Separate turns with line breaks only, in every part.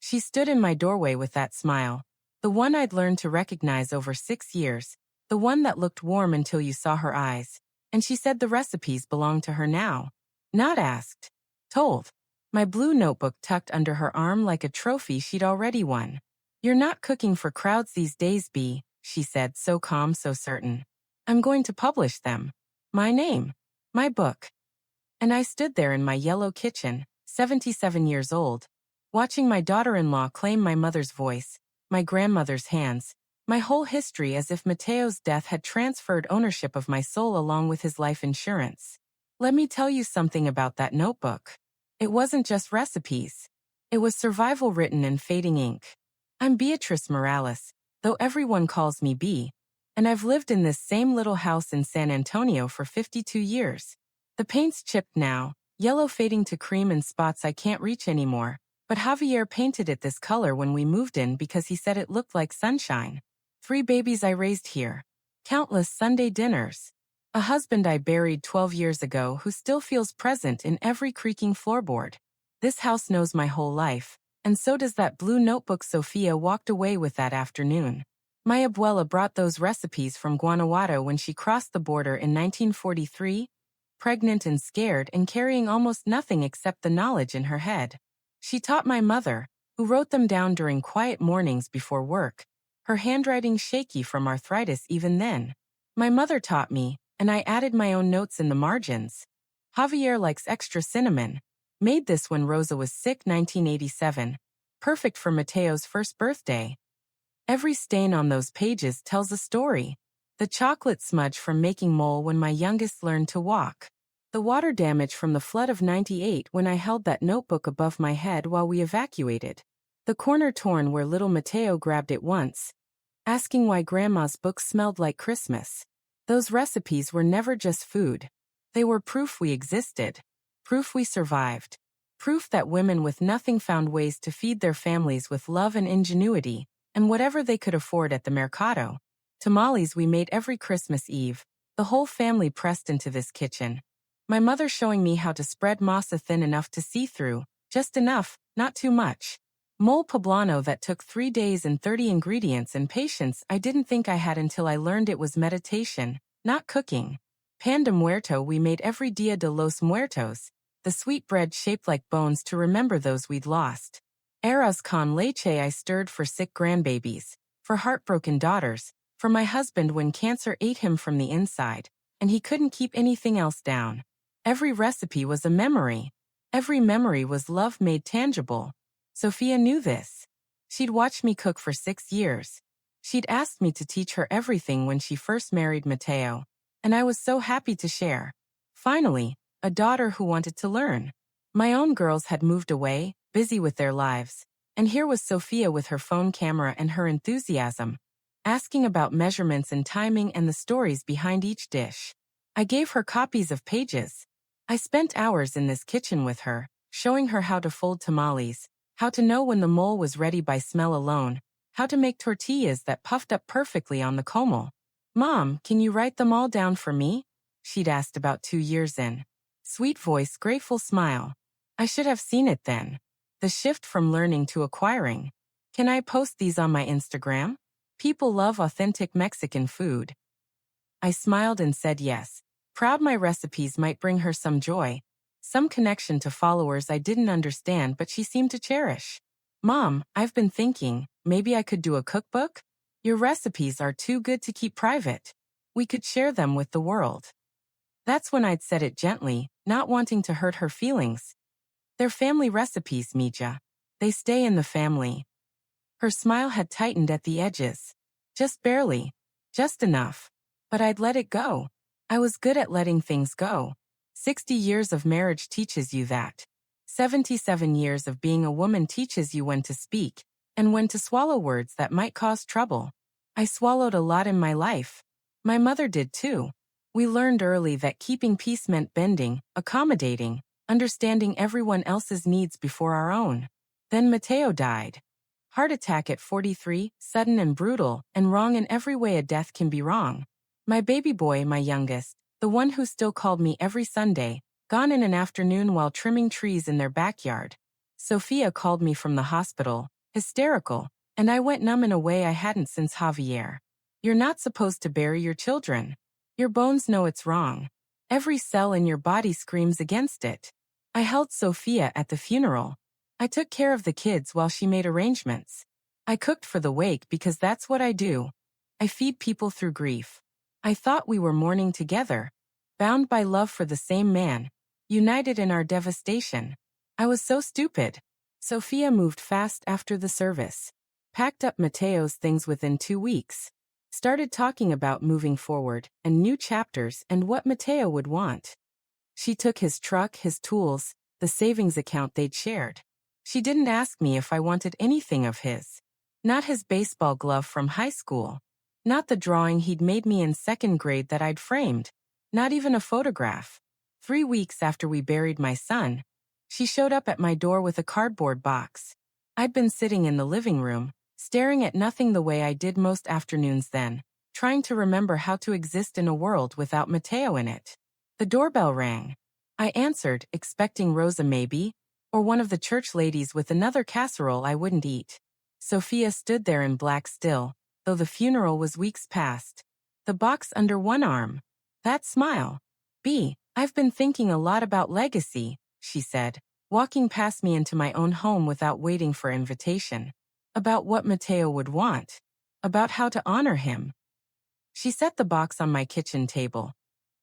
She stood in my doorway with that smile, the one I'd learned to recognize over 6 years, the one that looked warm until you saw her eyes, and she said the recipes belonged to her now. Not asked. Told. My blue notebook tucked under her arm like a trophy she'd already won. "You're not cooking for crowds these days, Bea," she said, so calm, so certain. "I'm going to publish them. My name. My book." And I stood there in my yellow kitchen, 77 years old, watching my daughter-in-law claim my mother's voice, my grandmother's hands, my whole history, as if Mateo's death had transferred ownership of my soul along with his life insurance. Let me tell you something about that notebook. It wasn't just recipes. It was survival written in fading ink. I'm Beatrice Morales, though everyone calls me Bea, and I've lived in this same little house in San Antonio for 52 years. The paint's chipped now, yellow fading to cream in spots I can't reach anymore, but Javier painted it this color when we moved in because he said it looked like sunshine. 3 babies I raised here. Countless Sunday dinners. A husband I buried 12 years ago who still feels present in every creaking floorboard. This house knows my whole life, and so does that blue notebook Sofia walked away with that afternoon. My abuela brought those recipes from Guanajuato when she crossed the border in 1943, pregnant and scared and carrying almost nothing except the knowledge in her head. She taught my mother, who wrote them down during quiet mornings before work, her handwriting shaky from arthritis even then. My mother taught me, and I added my own notes in the margins. Javier likes extra cinnamon. Made this when Rosa was sick, 1987. Perfect for Mateo's first birthday. Every stain on those pages tells a story. The chocolate smudge from making mole when my youngest learned to walk. The water damage from the flood of 98 when I held that notebook above my head while we evacuated. The corner torn where little Mateo grabbed it once, asking why Grandma's book smelled like Christmas. Those recipes were never just food. They were proof we existed. Proof we survived. Proof that women with nothing found ways to feed their families with love and ingenuity, and whatever they could afford at the mercado. Tamales we made every Christmas Eve, the whole family pressed into this kitchen. My mother showing me how to spread masa thin enough to see through, just enough, not too much. Mole poblano that took 3 days and 30 ingredients and patience I didn't think I had until I learned it was meditation, not cooking. Pan de muerto we made every Dia de los Muertos, the sweet bread shaped like bones to remember those we'd lost. Arroz con leche I stirred for sick grandbabies, for heartbroken daughters, for my husband when cancer ate him from the inside, and he couldn't keep anything else down. Every recipe was a memory. Every memory was love made tangible. Sofia knew this. She'd watched me cook for 6 years. She'd asked me to teach her everything when she first married Mateo, and I was so happy to share. Finally, a daughter who wanted to learn. My own girls had moved away, busy with their lives, and here was Sofia with her phone camera and her enthusiasm, asking about measurements and timing and the stories behind each dish. I gave her copies of pages. I spent hours in this kitchen with her, showing her how to fold tamales, how to know when the mole was ready by smell alone, how to make tortillas that puffed up perfectly on the comal. "Mom, can you write them all down for me?" she'd asked about 2 years in. Sweet voice, grateful smile. I should have seen it then. The shift from learning to acquiring. "Can I post these on my Instagram? People love authentic Mexican food." I smiled and said yes, proud my recipes might bring her some joy, some connection to followers I didn't understand but she seemed to cherish. "Mom, I've been thinking, maybe I could do a cookbook? Your recipes are too good to keep private. We could share them with the world." That's when I'd said it gently, not wanting to hurt her feelings. "They're family recipes, Mija. They stay in the family." Her smile had tightened at the edges. Just barely. Just enough. But I'd let it go. I was good at letting things go. 60 years of marriage teaches you that. 77 years of being a woman teaches you when to speak, and when to swallow words that might cause trouble. I swallowed a lot in my life. My mother did too. We learned early that keeping peace meant bending, accommodating, understanding everyone else's needs before our own. Then Mateo died. Heart attack at 43, sudden and brutal, and wrong in every way a death can be wrong. My baby boy, my youngest, the one who still called me every Sunday, gone in an afternoon while trimming trees in their backyard. Sofia called me from the hospital, Hysterical, and I went numb in a way I hadn't since Javier. You're not supposed to bury your children. Your bones know it's wrong. Every cell in your body screams against it. I held Sophia at the funeral. I took care of the kids while she made arrangements. I cooked for the wake because that's what I do. I feed people through grief. I thought we were mourning together, bound by love for the same man, united in our devastation. I was so stupid. Sophia moved fast after the service, packed up Mateo's things within 2 weeks, started talking about moving forward and new chapters and what Mateo would want. She took his truck, his tools, the savings account they'd shared. She didn't ask me if I wanted anything of his. Not his baseball glove from high school. Not the drawing he'd made me in 2nd grade that I'd framed. Not even a photograph. 3 weeks after we buried my son, she showed up at my door with a cardboard box. I'd been sitting in the living room, staring at nothing the way I did most afternoons then, trying to remember how to exist in a world without Mateo in it. The doorbell rang. I answered, expecting Rosa maybe, or one of the church ladies with another casserole I wouldn't eat. Sophia stood there in black still, though the funeral was weeks past. The box under one arm. That smile. I've been thinking a lot about legacy, she said, walking past me into my own home without waiting for invitation. About what Mateo would want. About how to honor him. She set the box on my kitchen table.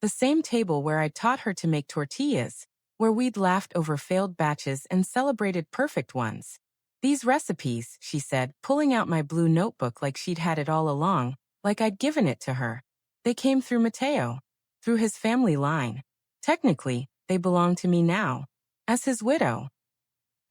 The same table where I'd taught her to make tortillas, where we'd laughed over failed batches and celebrated perfect ones. These recipes, she said, pulling out my blue notebook like she'd had it all along, like I'd given it to her. They came through Mateo, through his family line. Technically, they belong to me now, as his widow.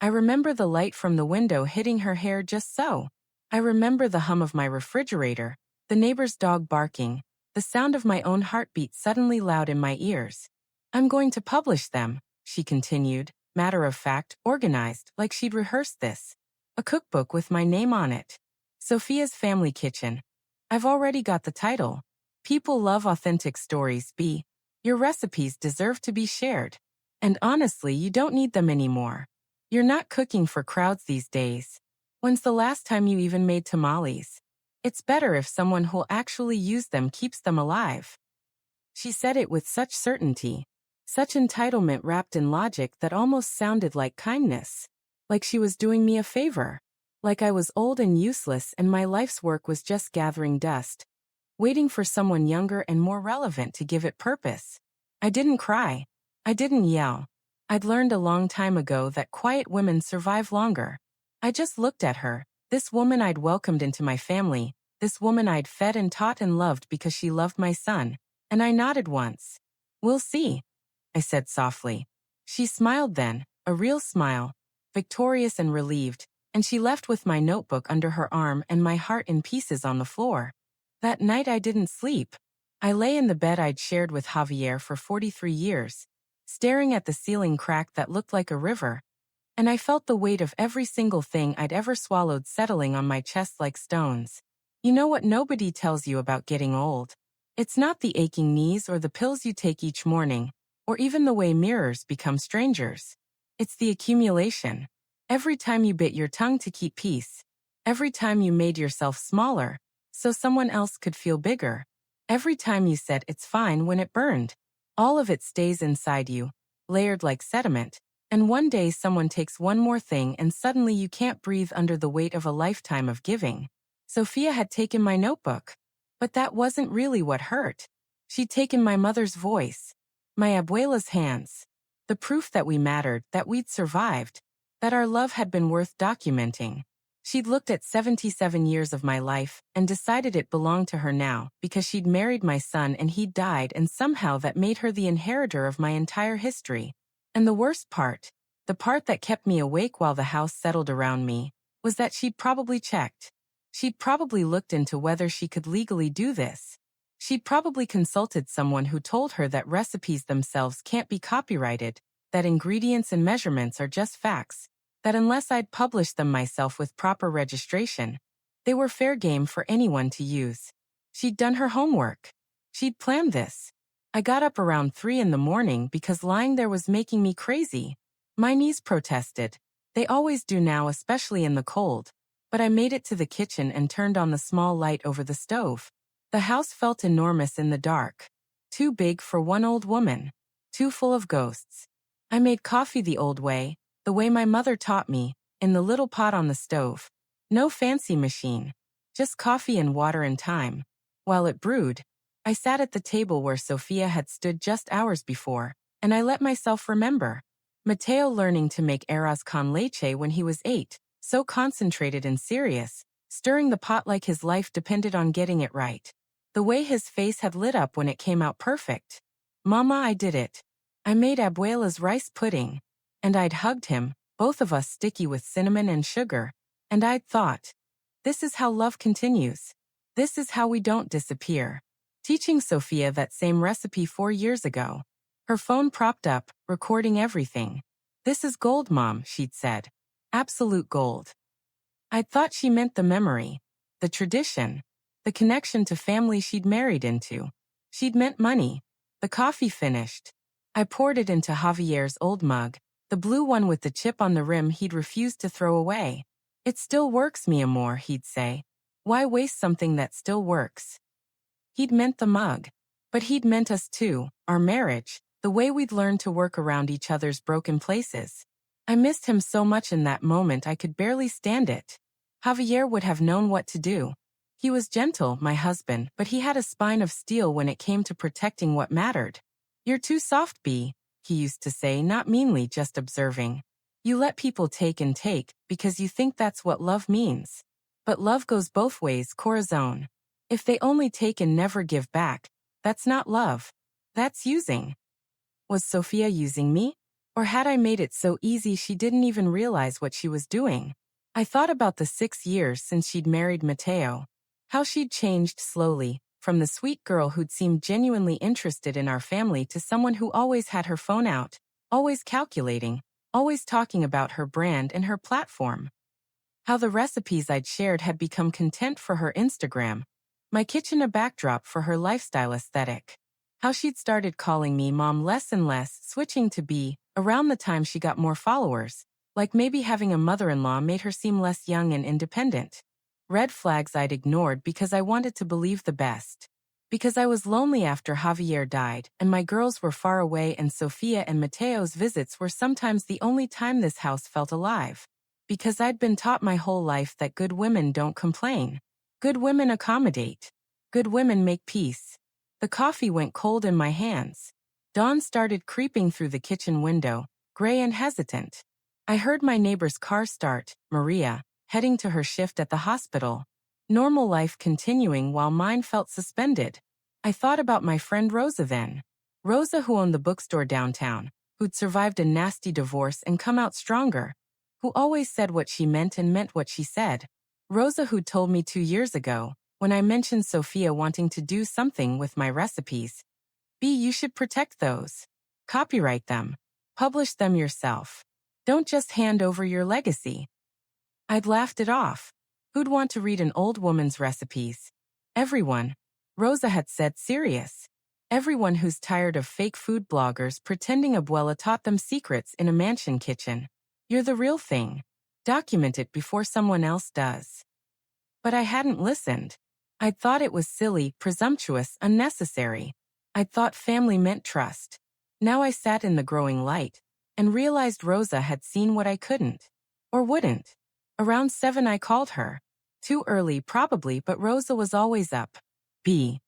I remember the light from the window hitting her hair just so. I remember the hum of my refrigerator, the neighbor's dog barking, the sound of my own heartbeat suddenly loud in my ears. I'm going to publish them, she continued, matter of fact, organized, like she'd rehearsed this. A cookbook with my name on it. Sophia's Family Kitchen. I've already got the title. People love authentic stories, B. Your recipes deserve to be shared. And honestly, you don't need them anymore. You're not cooking for crowds these days. When's the last time you even made tamales? It's better if someone who'll actually use them keeps them alive. She said it with such certainty, such entitlement wrapped in logic that almost sounded like kindness. Like she was doing me a favor. Like I was old and useless and my life's work was just gathering dust, waiting for someone younger and more relevant to give it purpose. I didn't cry. I didn't yell. I'd learned a long time ago that quiet women survive longer. I just looked at her, this woman I'd welcomed into my family, this woman I'd fed and taught and loved because she loved my son, and I nodded once. We'll see, I said softly. She smiled then, a real smile, victorious and relieved, and she left with my notebook under her arm and my heart in pieces on the floor. That night I didn't sleep. I lay in the bed I'd shared with Javier for 43 years, staring at the ceiling crack that looked like a river, and I felt the weight of every single thing I'd ever swallowed settling on my chest like stones. You know what nobody tells you about getting old? It's not the aching knees or the pills you take each morning, or even the way mirrors become strangers. It's the accumulation. Every time you bit your tongue to keep peace. Every time you made yourself smaller, so someone else could feel bigger. Every time you said it's fine when it burned. All of it stays inside you, layered like sediment, and one day someone takes one more thing and suddenly you can't breathe under the weight of a lifetime of giving. Sophia had taken my notebook. But that wasn't really what hurt. She'd taken my mother's voice, my abuela's hands, the proof that we mattered, that we'd survived, that our love had been worth documenting. She'd looked at 77 years of my life and decided it belonged to her now because she'd married my son and he'd died, and somehow that made her the inheritor of my entire history. And the worst part, the part that kept me awake while the house settled around me, was that she'd probably checked. She'd probably looked into whether she could legally do this. She'd probably consulted someone who told her that recipes themselves can't be copyrighted, that ingredients and measurements are just facts, that unless I'd published them myself with proper registration, they were fair game for anyone to use. She'd done her homework. She'd planned this. I got up around 3 in the morning because lying there was making me crazy. My knees protested. They always do now, especially in the cold. but I made it to the kitchen and turned on the small light over the stove. The house felt enormous in the dark. Too big for one old woman. Too full of ghosts. I made coffee the old way, the way my mother taught me, in the little pot on the stove. No fancy machine. Just coffee and water and time. While it brewed, I sat at the table where Sophia had stood just hours before, and I let myself remember. Matteo learning to make arroz con leche when he was 8, so concentrated and serious, stirring the pot like his life depended on getting it right. The way his face had lit up when it came out perfect. Mama, I did it. I made Abuela's rice pudding. And I'd hugged him, both of us sticky with cinnamon and sugar, and I'd thought, this is how love continues. This is how we don't disappear. Teaching Sophia that same recipe 4 years ago. Her phone propped up, recording everything. This is gold, Mom, she'd said. Absolute gold. I'd thought she meant the memory, the tradition, the connection to family she'd married into. She'd meant money. The coffee finished. I poured it into Javier's old mug, the blue one with the chip on the rim he'd refused to throw away. It still works, mi amor, he'd say. Why waste something that still works? He'd meant the mug. But he'd meant us too, our marriage, the way we'd learned to work around each other's broken places. I missed him so much in that moment I could barely stand it. Javier would have known what to do. He was gentle, my husband, but he had a spine of steel when it came to protecting what mattered. You're too soft, B, he used to say, not meanly, just observing. You let people take and take, because you think that's what love means. But love goes both ways, corazon. If they only take and never give back, that's not love. That's using. Was Sophia using me? Or had I made it so easy she didn't even realize what she was doing? I thought about the 6 years since she'd married Matteo. How she'd changed slowly, from the sweet girl who'd seemed genuinely interested in our family to someone who always had her phone out, always calculating, always talking about her brand and her platform. How the recipes I'd shared had become content for her Instagram, my kitchen a backdrop for her lifestyle aesthetic. How she'd started calling me Mom less and less, switching to B, around the time she got more followers, like maybe having a mother-in-law made her seem less young and independent. Red flags I'd ignored because I wanted to believe the best. Because I was lonely after Javier died, and my girls were far away and Sophia and Mateo's visits were sometimes the only time this house felt alive. Because I'd been taught my whole life that good women don't complain. Good women accommodate. Good women make peace. The coffee went cold in my hands. Dawn started creeping through the kitchen window, gray and hesitant. I heard my neighbor's car start, Maria, heading to her shift at the hospital. Normal life continuing while mine felt suspended. I thought about my friend Rosa then. Rosa, who owned the bookstore downtown, who'd survived a nasty divorce and come out stronger, who always said what she meant and meant what she said. Rosa, who'd told me 2 years ago, when I mentioned Sophia wanting to do something with my recipes. B, you should protect those. Copyright them. Publish them yourself. Don't just hand over your legacy. I'd laughed it off. Who'd want to read an old woman's recipes? Everyone. Rosa had said, serious. Everyone who's tired of fake food bloggers pretending Abuela taught them secrets in a mansion kitchen. You're the real thing. Document it before someone else does. But I hadn't listened. I'd thought it was silly, presumptuous, unnecessary. I'd thought family meant trust. Now I sat in the growing light and realized Rosa had seen what I couldn't. Or wouldn't. Around 7 I called her. Too early probably, but Rosa was always up. B.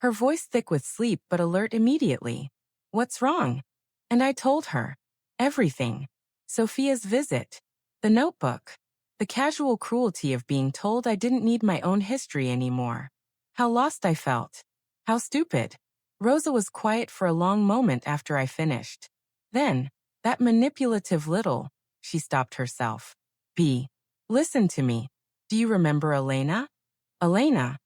Her voice thick with sleep but alert immediately. What's wrong? And I told her. Everything. Sophia's visit. The notebook. The casual cruelty of being told I didn't need my own history anymore. How lost I felt. How stupid. Rosa was quiet for a long moment after I finished. Then, that manipulative little, she stopped herself. B. Listen to me. Do you remember Elena? Elena.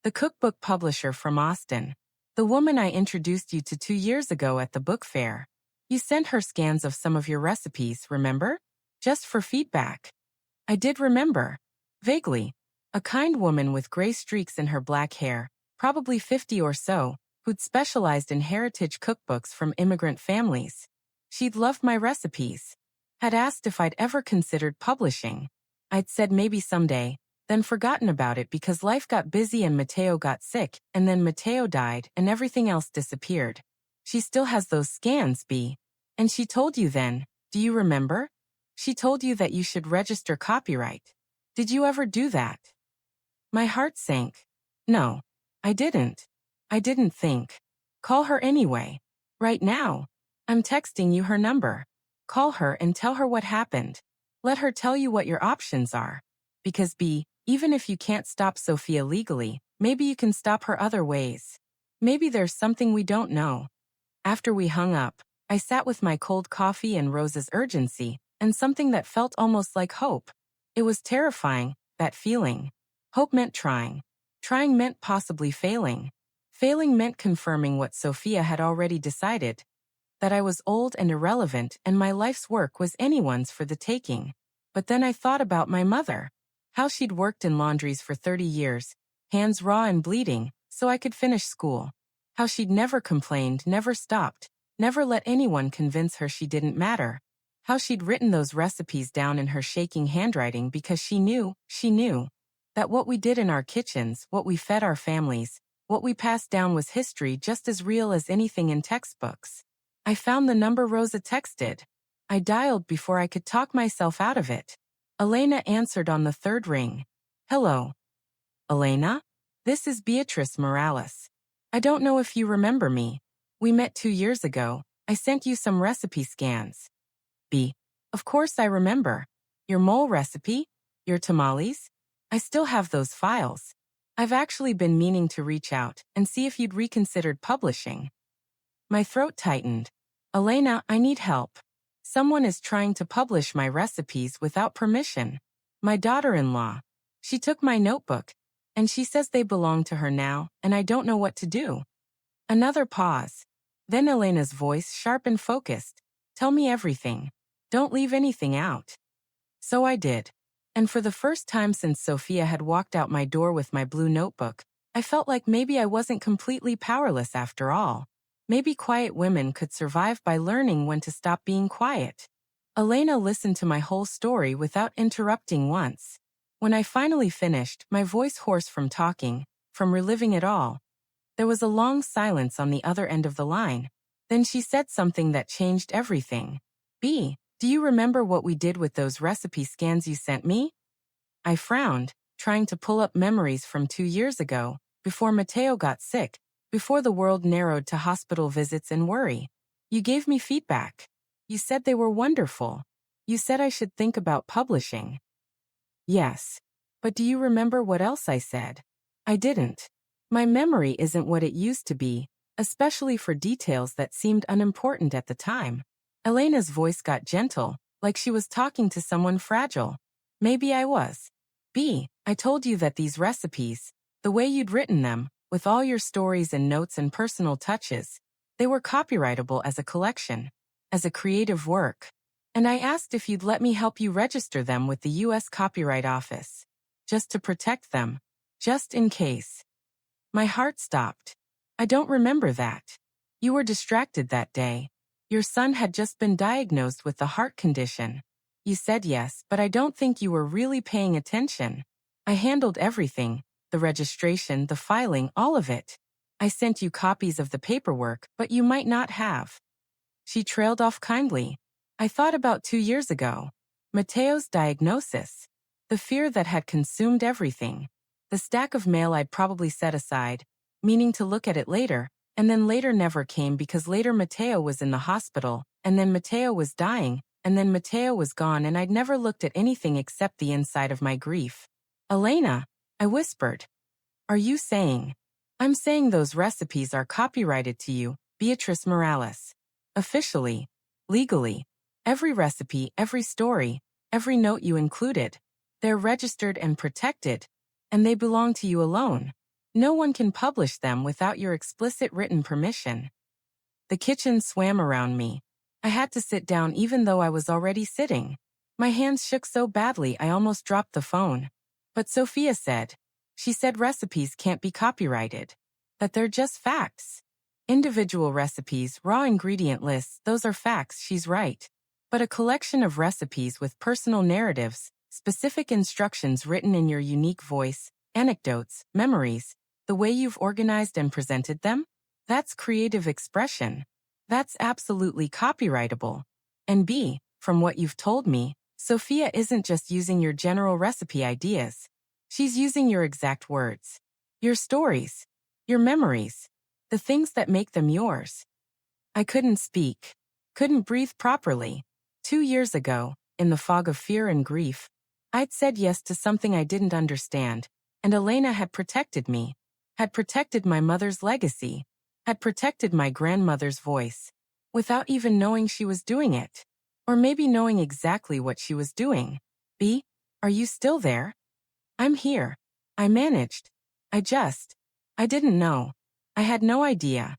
The cookbook publisher from Austin. The woman I introduced you to 2 years ago at the book fair. You sent her scans of some of your recipes, remember? Just for feedback. I did remember. Vaguely. A kind woman with gray streaks in her black hair, probably 50 or so, who'd specialized in heritage cookbooks from immigrant families. She'd loved my recipes. Had asked if I'd ever considered publishing. I'd said maybe someday, then forgotten about it because life got busy and Mateo got sick, and then Mateo died and everything else disappeared. She still has those scans, B. And she told you then, do you remember? She told you that you should register copyright. Did you ever do that? My heart sank. No, I didn't. I didn't think. Call her anyway. Right now. I'm texting you her number. Call her and tell her what happened. Let her tell you what your options are. Because B, even if you can't stop Sophia legally, maybe you can stop her other ways. Maybe there's something we don't know. After we hung up, I sat with my cold coffee and Rose's urgency, and something that felt almost like hope. It was terrifying, that feeling. Hope meant trying. Trying meant possibly failing. Failing meant confirming what Sophia had already decided. That I was old and irrelevant and my life's work was anyone's for the taking. But then I thought about my mother. How she'd worked in laundries for 30 years, hands raw and bleeding, so I could finish school. How she'd never complained, never stopped, never let anyone convince her she didn't matter. How she'd written those recipes down in her shaking handwriting because she knew, that what we did in our kitchens, what we fed our families, what we passed down was history just as real as anything in textbooks. I found the number Rosa texted. I dialed before I could talk myself out of it. Elena answered on the third ring. Hello. Elena? This is Beatrice Morales. I don't know if you remember me. We met 2 years ago. I sent you some recipe scans. B. Of course I remember. Your mole recipe? Your tamales? I still have those files. I've actually been meaning to reach out and see if you'd reconsidered publishing. My throat tightened. Elena, I need help. Someone is trying to publish my recipes without permission. My daughter-in-law. She took my notebook, and she says they belong to her now, and I don't know what to do. Another pause. Then Elena's voice, sharp and focused. Tell me everything. Don't leave anything out. So I did. And for the first time since Sophia had walked out my door with my blue notebook, I felt like maybe I wasn't completely powerless after all. Maybe quiet women could survive by learning when to stop being quiet. Elena listened to my whole story without interrupting once. When I finally finished, my voice hoarse from talking, from reliving it all, there was a long silence on the other end of the line. Then she said something that changed everything. B, do you remember what we did with those recipe scans you sent me? I frowned, trying to pull up memories from 2 years ago, before Mateo got sick, before the world narrowed to hospital visits and worry. You gave me feedback. You said they were wonderful. You said I should think about publishing. Yes. But do you remember what else I said? I didn't. My memory isn't what it used to be, especially for details that seemed unimportant at the time. Elena's voice got gentle, like she was talking to someone fragile. Maybe I was. B, I told you that these recipes, the way you'd written them, with all your stories and notes and personal touches, they were copyrightable as a collection, as a creative work. And I asked if you'd let me help you register them with the U.S. Copyright Office. Just to protect them. Just in case. My heart stopped. I don't remember that. You were distracted that day. Your son had just been diagnosed with a heart condition. You said yes, but I don't think you were really paying attention. I handled everything, the registration, the filing, all of it. I sent you copies of the paperwork, but you might not have. She trailed off kindly. I thought about 2 years ago. Mateo's diagnosis. The fear that had consumed everything. The stack of mail I'd probably set aside, meaning to look at it later, and then later never came because later Mateo was in the hospital, and then Mateo was dying, and then Mateo was gone and I'd never looked at anything except the inside of my grief. Elena, I whispered. Are you saying? I'm saying those recipes are copyrighted to you, Beatrice Morales. Officially. Legally. Every recipe, every story, every note you included. They're registered and protected, and they belong to you alone. No one can publish them without your explicit written permission. The kitchen swam around me. I had to sit down even though I was already sitting. My hands shook so badly I almost dropped the phone. But Sophia said. She said recipes can't be copyrighted. That they're just facts. Individual recipes, raw ingredient lists, those are facts, she's right. But a collection of recipes with personal narratives, specific instructions written in your unique voice, anecdotes, memories, the way you've organized and presented them? That's creative expression. That's absolutely copyrightable. And B, from what you've told me, Sophia isn't just using your general recipe ideas. She's using your exact words. Your stories. Your memories. The things that make them yours. I couldn't speak. Couldn't breathe properly. 2 years ago, in the fog of fear and grief, I'd said yes to something I didn't understand, and Elena had protected me, had protected my mother's legacy, had protected my grandmother's voice, without even knowing she was doing it. Or maybe knowing exactly what she was doing. B, are you still there? I'm here. I managed. I didn't know. I had no idea.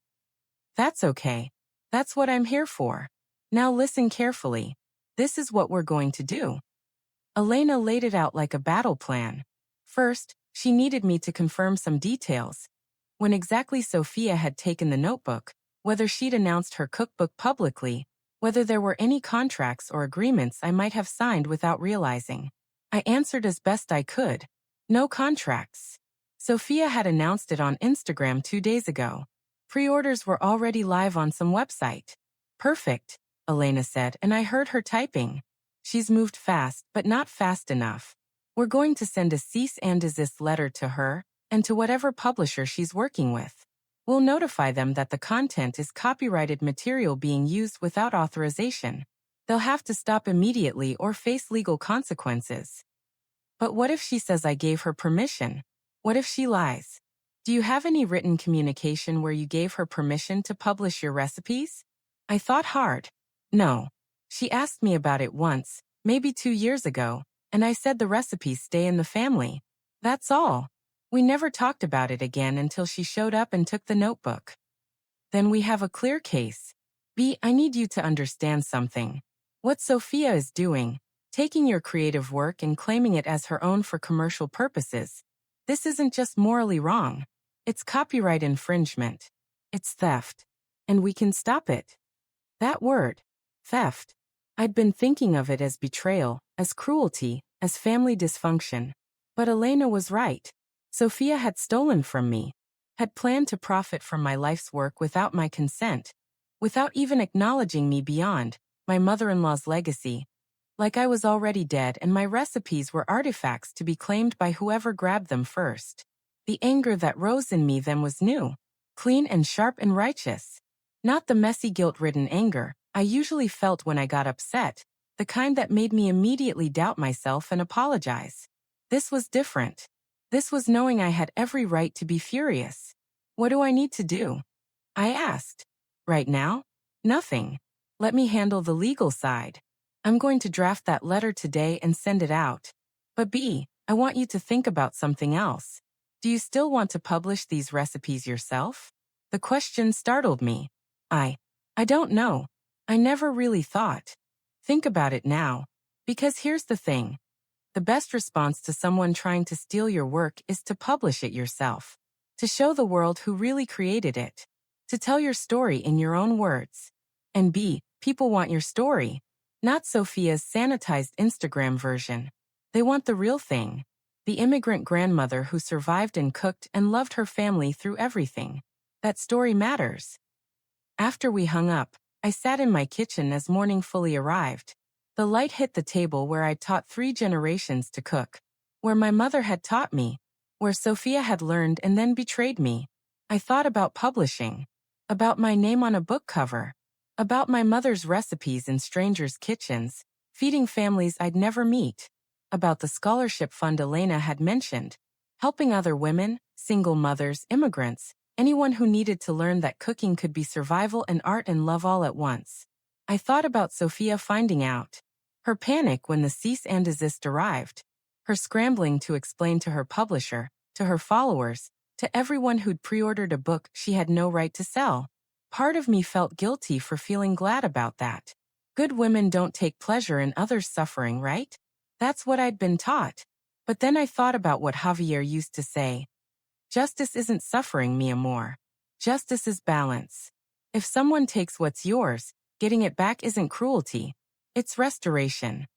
That's okay. That's what I'm here for. Now listen carefully. This is what we're going to do. Elena laid it out like a battle plan. First, she needed me to confirm some details. When exactly Sophia had taken the notebook, whether she'd announced her cookbook publicly, whether there were any contracts or agreements I might have signed without realizing. I answered as best I could. No contracts. Sophia had announced it on Instagram 2 days ago. Pre-orders were already live on some website. Perfect, Elena said, and I heard her typing. She's moved fast, but not fast enough. We're going to send a cease and desist letter to her and to whatever publisher she's working with. We'll notify them that the content is copyrighted material being used without authorization. They'll have to stop immediately or face legal consequences. But what if she says I gave her permission? What if she lies? Do you have any written communication where you gave her permission to publish your recipes? I thought hard. No. She asked me about it once, maybe 2 years ago, and I said the recipes stay in the family. That's all. We never talked about it again until she showed up and took the notebook. Then we have a clear case. B, I need you to understand something. What Sophia is doing, taking your creative work and claiming it as her own for commercial purposes, this isn't just morally wrong. It's copyright infringement. It's theft. And we can stop it. That word, theft. I'd been thinking of it as betrayal, as cruelty, as family dysfunction. But Elena was right. Sophia had stolen from me, had planned to profit from my life's work without my consent, without even acknowledging me beyond my mother-in-law's legacy, like I was already dead and my recipes were artifacts to be claimed by whoever grabbed them first. The anger that rose in me then was new, clean and sharp and righteous. Not the messy guilt-ridden anger I usually felt when I got upset, the kind that made me immediately doubt myself and apologize. This was different. This was knowing I had every right to be furious. What do I need to do? I asked. Right now? Nothing. Let me handle the legal side. I'm going to draft that letter today and send it out. But B, I want you to think about something else. Do you still want to publish these recipes yourself? The question startled me. I don't know. I never really thought. Think about it now. Because here's the thing. The best response to someone trying to steal your work is to publish it yourself. To show the world who really created it. To tell your story in your own words. And B, people want your story. Not Sophia's sanitized Instagram version. They want the real thing. The immigrant grandmother who survived and cooked and loved her family through everything. That story matters. After we hung up, I sat in my kitchen as morning fully arrived. The light hit the table where I'd taught 3 generations to cook, where my mother had taught me, where Sophia had learned and then betrayed me. I thought about publishing, about my name on a book cover, about my mother's recipes in strangers' kitchens, feeding families I'd never meet, about the scholarship fund Elena had mentioned, helping other women, single mothers, immigrants, anyone who needed to learn that cooking could be survival and art and love all at once. I thought about Sophia finding out. Her panic when the cease and desist arrived. Her scrambling to explain to her publisher, to her followers, to everyone who'd pre-ordered a book she had no right to sell. Part of me felt guilty for feeling glad about that. Good women don't take pleasure in others' suffering, right? That's what I'd been taught. But then I thought about what Javier used to say. Justice isn't suffering, mi amor. Justice is balance. If someone takes what's yours, getting it back isn't cruelty. It's restoration.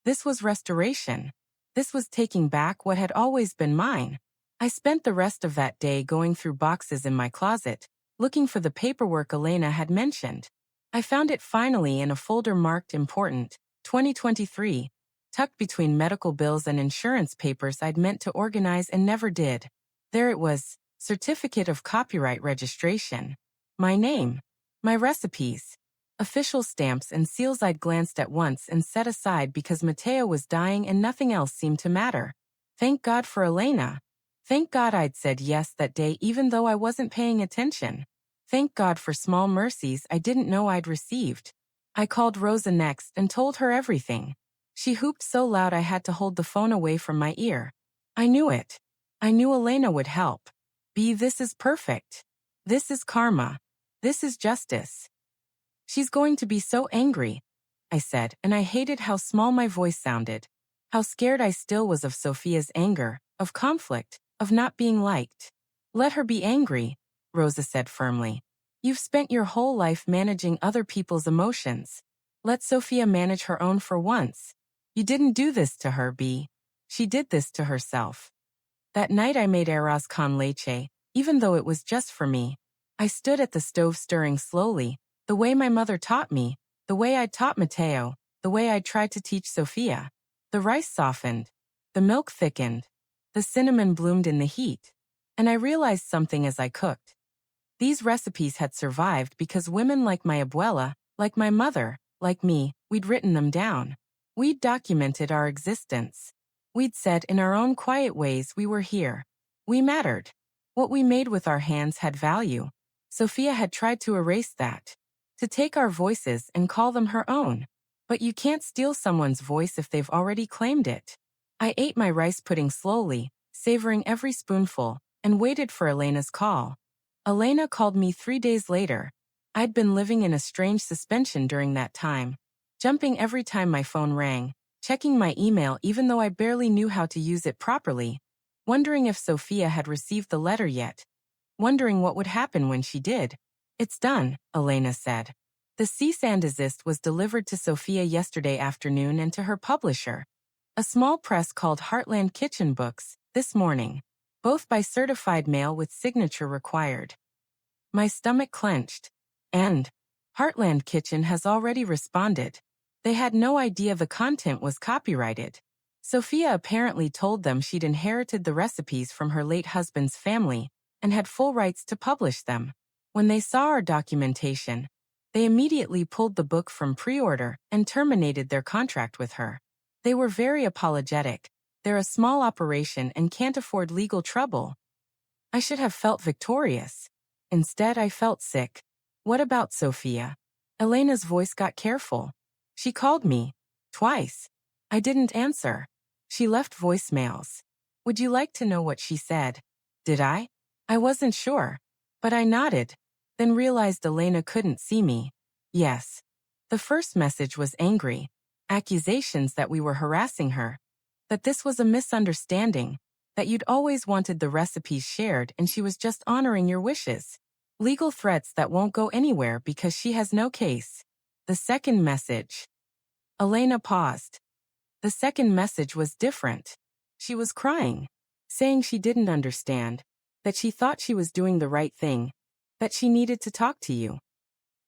This was restoration. This was taking back what had always been mine. I spent the rest of that day going through boxes in my closet, looking for the paperwork Elena had mentioned. I found it finally in a folder marked Important, 2023, tucked between medical bills and insurance papers I'd meant to organize and never did. There it was, Certificate of Copyright Registration. My name. My recipes. Official stamps and seals I'd glanced at once and set aside because Matteo was dying and nothing else seemed to matter. Thank God for Elena. Thank God I'd said yes that day even though I wasn't paying attention. Thank God for small mercies I didn't know I'd received. I called Rosa next and told her everything. She whooped so loud I had to hold the phone away from my ear. I knew it. I knew Elena would help. This is perfect. This is karma. This is justice. She's going to be so angry, I said, and I hated how small my voice sounded. How scared I still was of Sophia's anger, of conflict, of not being liked. Let her be angry, Rosa said firmly. You've spent your whole life managing other people's emotions. Let Sophia manage her own for once. You didn't do this to her, B. She did this to herself. That night I made arroz con leche, even though it was just for me. I stood at the stove stirring slowly, the way my mother taught me, the way I'd taught Matteo, the way I'd tried to teach Sophia. The rice softened. The milk thickened. The cinnamon bloomed in the heat. And I realized something as I cooked. These recipes had survived because women like my abuela, like my mother, like me, we'd written them down. We'd documented our existence. We'd said in our own quiet ways we were here. We mattered. What we made with our hands had value. Sophia had tried to erase that. To take our voices and call them her own. But you can't steal someone's voice if they've already claimed it. I ate my rice pudding slowly, savoring every spoonful, and waited for Elena's call. Elena called me 3 days later. I'd been living in a strange suspension during that time, jumping every time my phone rang, checking my email even though I barely knew how to use it properly, wondering if Sophia had received the letter yet, wondering what would happen when she did. It's done, Elena said. The cease and desist was delivered to Sophia yesterday afternoon and to her publisher, a small press called Heartland Kitchen Books, this morning, both by certified mail with signature required. My stomach clenched. And Heartland Kitchen has already responded. They had no idea the content was copyrighted. Sophia apparently told them she'd inherited the recipes from her late husband's family and had full rights to publish them. When they saw our documentation, they immediately pulled the book from pre-order and terminated their contract with her. They were very apologetic. They're a small operation and can't afford legal trouble. I should have felt victorious. Instead, I felt sick. What about Sophia? Elena's voice got careful. She called me. Twice. I didn't answer. She left voicemails. Would you like to know what she said? Did I? I wasn't sure. But I nodded, then realized Elena couldn't see me. Yes. The first message was angry. Accusations that we were harassing her. That this was a misunderstanding. That you'd always wanted the recipes shared and she was just honoring your wishes. Legal threats that won't go anywhere because she has no case. The second message. Elena paused. The second message was different. She was crying, saying she didn't understand, that she thought she was doing the right thing, that she needed to talk to you.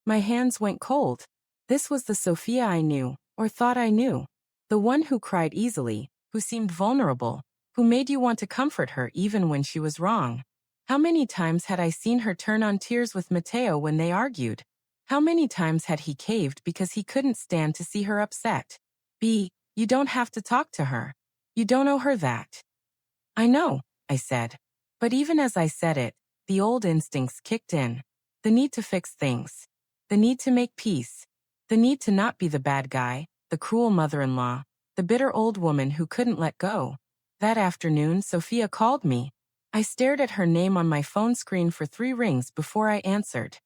My hands went cold. This was the Sophia I knew, or thought I knew. The one who cried easily, who seemed vulnerable, who made you want to comfort her even when she was wrong. How many times had I seen her turn on tears with Matteo when they argued? How many times had he caved because he couldn't stand to see her upset? You don't have to talk to her. You don't owe her that. I know, I said. But even as I said it, the old instincts kicked in. The need to fix things. The need to make peace. The need to not be the bad guy, the cruel mother-in-law, the bitter old woman who couldn't let go. That afternoon, Sophia called me. I stared at her name on my phone screen for 3 rings before I answered.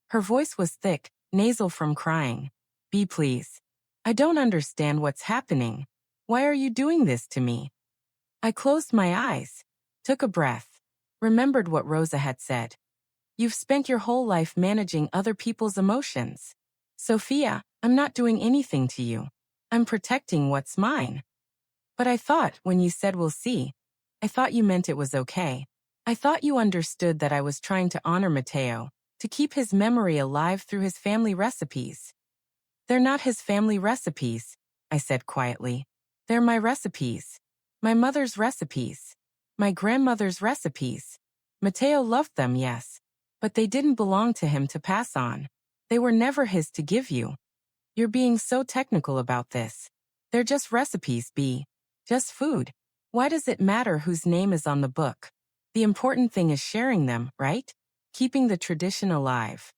Her voice was thick, nasal from crying. Please. I don't understand what's happening. Why are you doing this to me? I closed my eyes, took a breath, remembered what Rosa had said. You've spent your whole life managing other people's emotions. Sophia, I'm not doing anything to you. I'm protecting what's mine. But I thought, when you said we'll see, I thought you meant it was okay. I thought you understood that I was trying to honor Mateo, to keep his memory alive through his family recipes. They're not his family recipes, I said quietly. They're my recipes. My mother's recipes. My grandmother's recipes. Mateo loved them, yes. But they didn't belong to him to pass on. They were never his to give you. You're being so technical about this. They're just recipes, B. Just food. Why does it matter whose name is on the book? The important thing is sharing them, right? Keeping the tradition alive.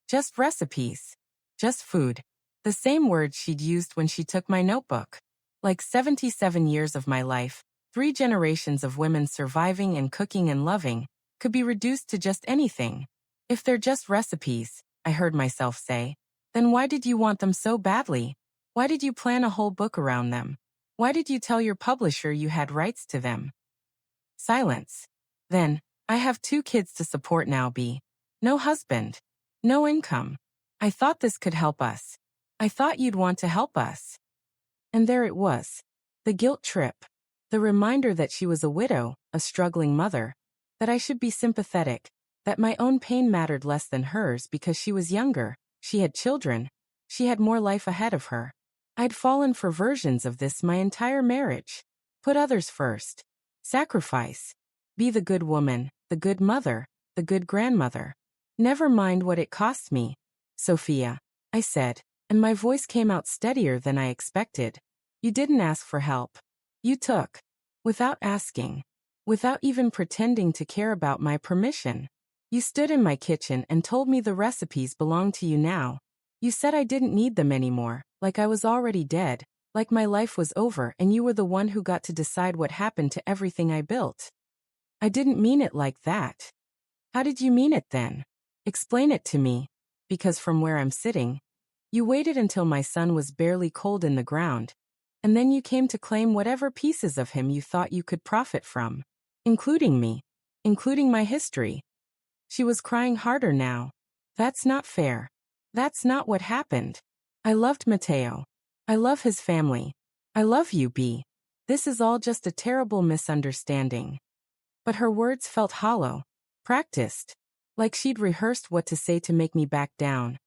Just recipes. Just food. The same words she'd used when she took my notebook. Like 77 years of my life, 3 generations of women surviving and cooking and loving, could be reduced to just anything. If they're just recipes, I heard myself say, then why did you want them so badly? Why did you plan a whole book around them? Why did you tell your publisher you had rights to them? Silence. Then, I have 2 kids to support now, B. No husband. No income. I thought this could help us. I thought you'd want to help us. And there it was. The guilt trip. The reminder that she was a widow, a struggling mother, that I should be sympathetic, that my own pain mattered less than hers because she was younger, she had children, she had more life ahead of her. I'd fallen for versions of this my entire marriage. Put others first. Sacrifice. Be the good woman, the good mother, the good grandmother. Never mind what it costs me. Sophia, I said, and my voice came out steadier than I expected. You didn't ask for help. You took. Without asking. Without even pretending to care about my permission. You stood in my kitchen and told me the recipes belong to you now. You said I didn't need them anymore, like I was already dead, like my life was over and you were the one who got to decide what happened to everything I built. I didn't mean it like that. How did you mean it then? Explain it to me, because from where I'm sitting, you waited until my son was barely cold in the ground, and then you came to claim whatever pieces of him you thought you could profit from, including me, including my history. She was crying harder now. That's not fair. That's not what happened. I loved Mateo. I love his family. I love you, B. This is all just a terrible misunderstanding. But her words felt hollow, practiced, like she'd rehearsed what to say to make me back down,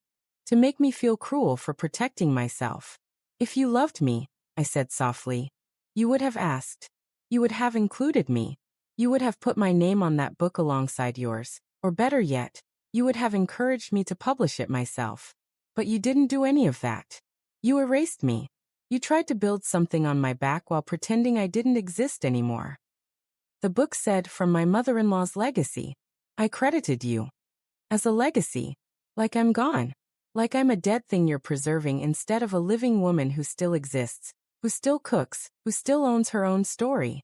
to make me feel cruel for protecting myself. If you loved me, I said softly, you would have asked. You would have included me. You would have put my name on that book alongside yours, or better yet, you would have encouraged me to publish it myself. But you didn't do any of that. You erased me. You tried to build something on my back while pretending I didn't exist anymore. The book said, from my mother-in-law's legacy. I credited you. As a legacy. Like I'm gone. Like I'm a dead thing you're preserving instead of a living woman who still exists, who still cooks, who still owns her own story.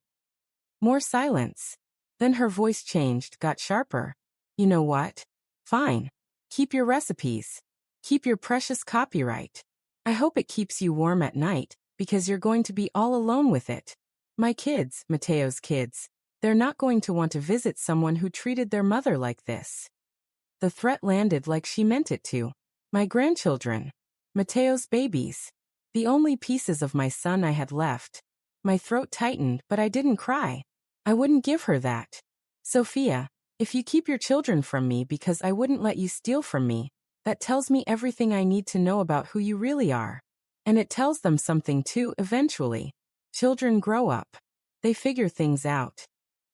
More silence. Then her voice changed, got sharper. You know what? Fine. Keep your recipes. Keep your precious copyright. I hope it keeps you warm at night, because you're going to be all alone with it. My kids, Mateo's kids, they're not going to want to visit someone who treated their mother like this. The threat landed like she meant it to. My grandchildren. Mateo's babies. The only pieces of my son I had left. My throat tightened, but I didn't cry. I wouldn't give her that. Sophia, if you keep your children from me because I wouldn't let you steal from me, that tells me everything I need to know about who you really are. And it tells them something too, eventually. Children grow up. They figure things out.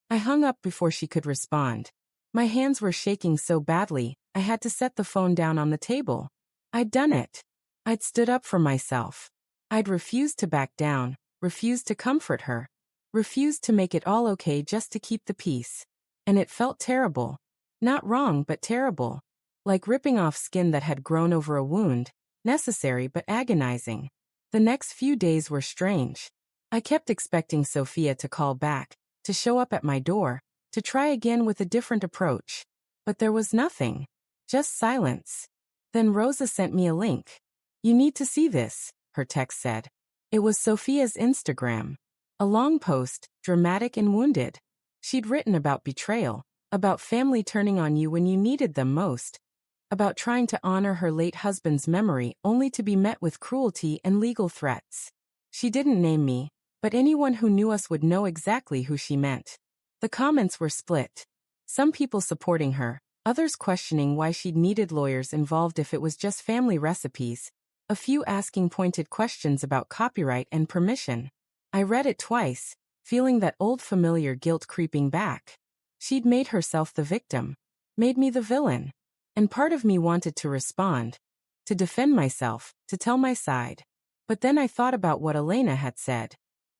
I hung up before she could respond. My hands were shaking so badly, I had to set the phone down on the table. I'd done it. I'd stood up for myself. I'd refused to back down, refused to comfort her, refused to make it all okay just to keep the peace. And it felt terrible. Not wrong, but terrible. Like ripping off skin that had grown over a wound, necessary but agonizing. The next few days were strange. I kept expecting Sophia to call back, to show up at my door, to try again with a different approach. But there was nothing. Just silence. Then Rosa sent me a link. You need to see this, her text said. It was Sophia's Instagram. A long post, dramatic and wounded. She'd written about betrayal, about family turning on you when you needed them most, about trying to honor her late husband's memory only to be met with cruelty and legal threats. She didn't name me, but anyone who knew us would know exactly who she meant. The comments were split. Some people supporting her, others questioning why she'd needed lawyers involved if it was just family recipes, a few asking pointed questions about copyright and permission. I read it twice, feeling that old familiar guilt creeping back. She'd made herself the victim, made me the villain. And part of me wanted to respond, to defend myself, to tell my side. But then I thought about what Elena had said.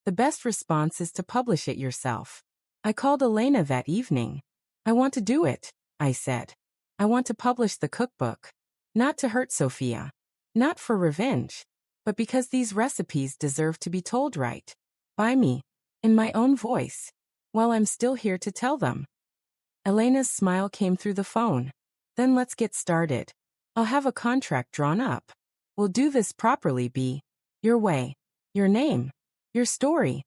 The best response is to publish it yourself. I called Elena that evening. I want to do it, I said. I want to publish the cookbook. Not to hurt Sophia. Not for revenge. But because these recipes deserve to be told right. By me. In my own voice. While I'm still here to tell them. Elena's smile came through the phone. Then let's get started. I'll have a contract drawn up. We'll do this properly, B. Your way. Your name. Your story.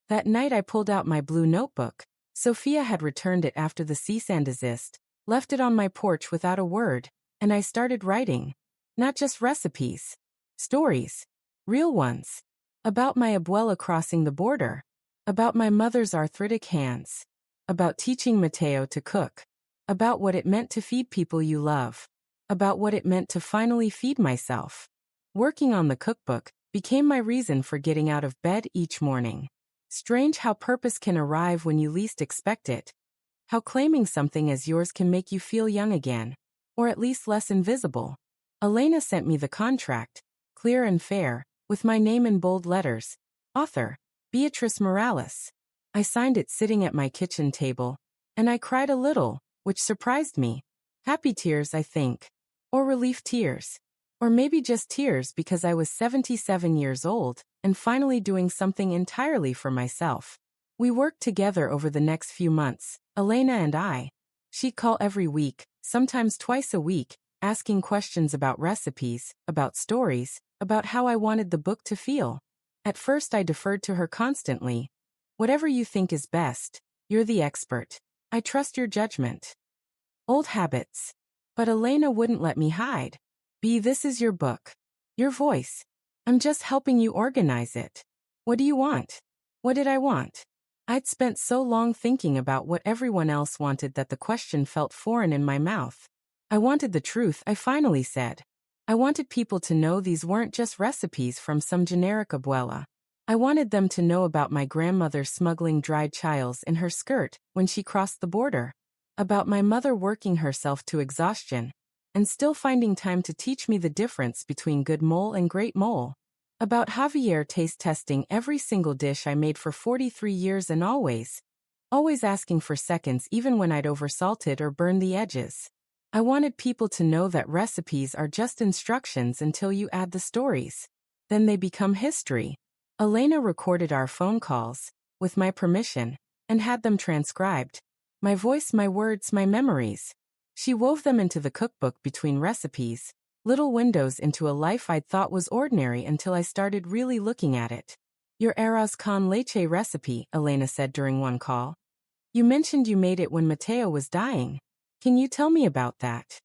That night I pulled out my blue notebook. Sophia had returned it after the cease and desist, left it on my porch without a word, and I started writing. Not just recipes. Stories. Real ones. About my abuela crossing the border. About my mother's arthritic hands. About teaching Mateo to cook. About what it meant to feed people you love. About what it meant to finally feed myself. Working on the cookbook became my reason for getting out of bed each morning. Strange how purpose can arrive when you least expect it. How claiming something as yours can make you feel young again, or at least less invisible. Elena sent me the contract, clear and fair, with my name in bold letters. Author, Beatrice Morales. I signed it sitting at my kitchen table, and I cried a little, which surprised me. Happy tears, I think. Or relief tears. Or maybe just tears because I was 77 years old, and finally doing something entirely for myself. We worked together over the next few months, Elena and I. She'd call every week, sometimes twice a week, asking questions about recipes, about stories, about how I wanted the book to feel. At first I deferred to her constantly. Whatever you think is best, you're the expert. I trust your judgment. Old habits. But Elena wouldn't let me hide. B, this is your book. Your voice. I'm just helping you organize it. What do you want? What did I want? I'd spent so long thinking about what everyone else wanted that the question felt foreign in my mouth. I wanted the truth, I finally said. I wanted people to know these weren't just recipes from some generic abuela. I wanted them to know about my grandmother smuggling dried chiles in her skirt when she crossed the border. About my mother working herself to exhaustion, and still finding time to teach me the difference between good mole and great mole. About Javier taste testing every single dish I made for 43 years and always asking for seconds even when I'd oversalted or burned the edges. I wanted people to know that recipes are just instructions until you add the stories. Then they become history. Elena recorded our phone calls, with my permission, and had them transcribed. My voice, my words, my memories. She wove them into the cookbook between recipes, little windows into a life I'd thought was ordinary until I started really looking at it. Your arroz con leche recipe, Elena said during one call. You mentioned you made it when Mateo was dying. Can you tell me about that?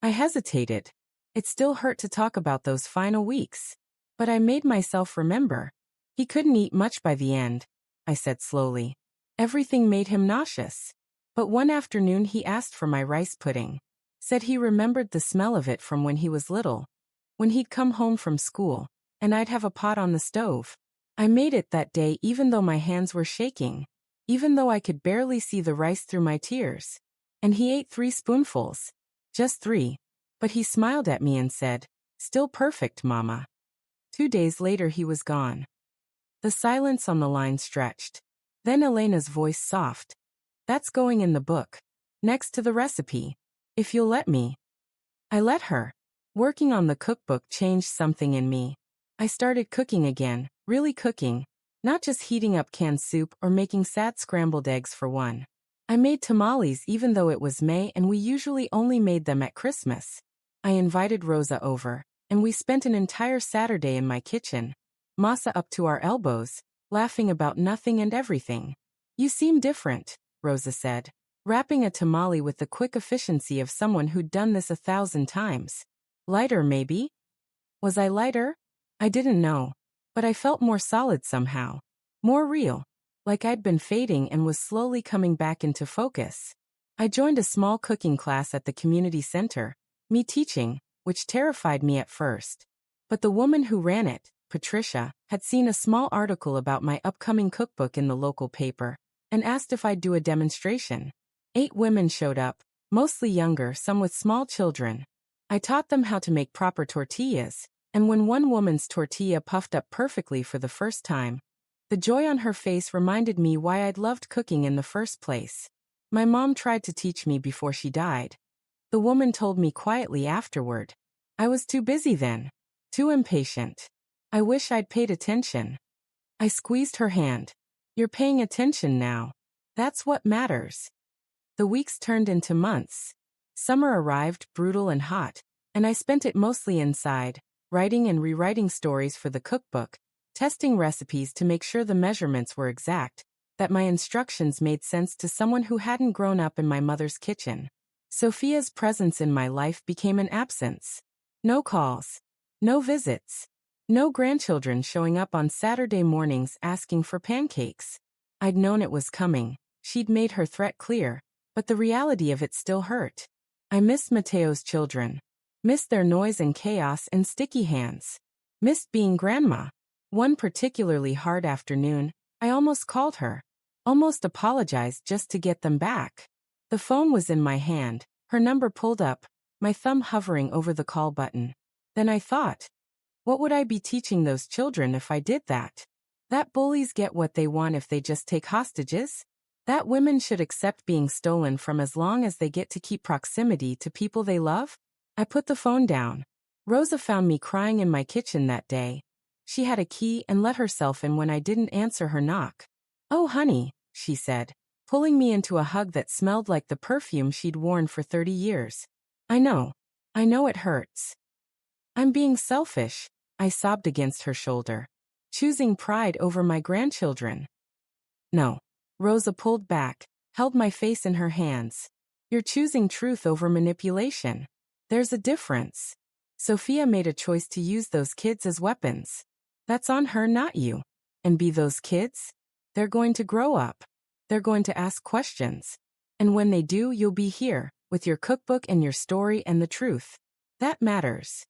I hesitated. It still hurt to talk about those final weeks. But I made myself remember. He couldn't eat much by the end, I said slowly. Everything made him nauseous. But one afternoon he asked for my rice pudding. Said he remembered the smell of it from when he was little. When he'd come home from school, and I'd have a pot on the stove. I made it that day even though my hands were shaking. Even though I could barely see the rice through my tears. And he ate 3 spoonfuls. Just 3. But he smiled at me and said, "Still perfect, Mama." 2 days later he was gone. The silence on the line stretched. Then Elena's voice soft. That's going in the book. Next to the recipe. If you'll let me. I let her. Working on the cookbook changed something in me. I started cooking again, really cooking. Not just heating up canned soup or making sad scrambled eggs for one. I made tamales even though it was May and we usually only made them at Christmas. I invited Rosa over, and we spent an entire Saturday in my kitchen. Masa up to our elbows, laughing about nothing and everything. You seem different, Rosa said, wrapping a tamale with the quick efficiency of someone who'd done this 1,000 times. Lighter, maybe? Was I lighter? I didn't know. But I felt more solid somehow. More real. Like I'd been fading and was slowly coming back into focus. I joined a small cooking class at the community center, me teaching, which terrified me at first. But the woman who ran it, Patricia, had seen a small article about my upcoming cookbook in the local paper and asked if I'd do a demonstration. 8 women showed up, mostly younger, some with small children. I taught them how to make proper tortillas, and when one woman's tortilla puffed up perfectly for the first time, the joy on her face reminded me why I'd loved cooking in the first place. My mom tried to teach me before she died. The woman told me quietly afterward. I was too busy then. Too impatient. I wish I'd paid attention. I squeezed her hand. You're paying attention now. That's what matters. The weeks turned into months. Summer arrived, brutal and hot, and I spent it mostly inside, writing and rewriting stories for the cookbook, testing recipes to make sure the measurements were exact, that my instructions made sense to someone who hadn't grown up in my mother's kitchen. Sophia's presence in my life became an absence. No calls. No visits. No grandchildren showing up on Saturday mornings asking for pancakes. I'd known it was coming. She'd made her threat clear, but the reality of it still hurt. I missed Mateo's children. Missed their noise and chaos and sticky hands. Missed being grandma. One particularly hard afternoon, I almost called her. Almost apologized just to get them back. The phone was in my hand, her number pulled up, my thumb hovering over the call button. Then I thought, what would I be teaching those children if I did that? That bullies get what they want if they just take hostages? That women should accept being stolen from as long as they get to keep proximity to people they love? I put the phone down. Rosa found me crying in my kitchen that day. She had a key and let herself in when I didn't answer her knock. Oh honey, she said, pulling me into a hug that smelled like the perfume she'd worn for 30 years. I know it hurts. I'm being selfish, I sobbed against her shoulder. Choosing pride over my grandchildren. No. Rosa pulled back, held my face in her hands. You're choosing truth over manipulation. There's a difference. Sophia made a choice to use those kids as weapons. That's on her, not you. And be those kids? They're going to grow up. They're going to ask questions. And when they do, you'll be here, with your cookbook and your story and the truth. That matters.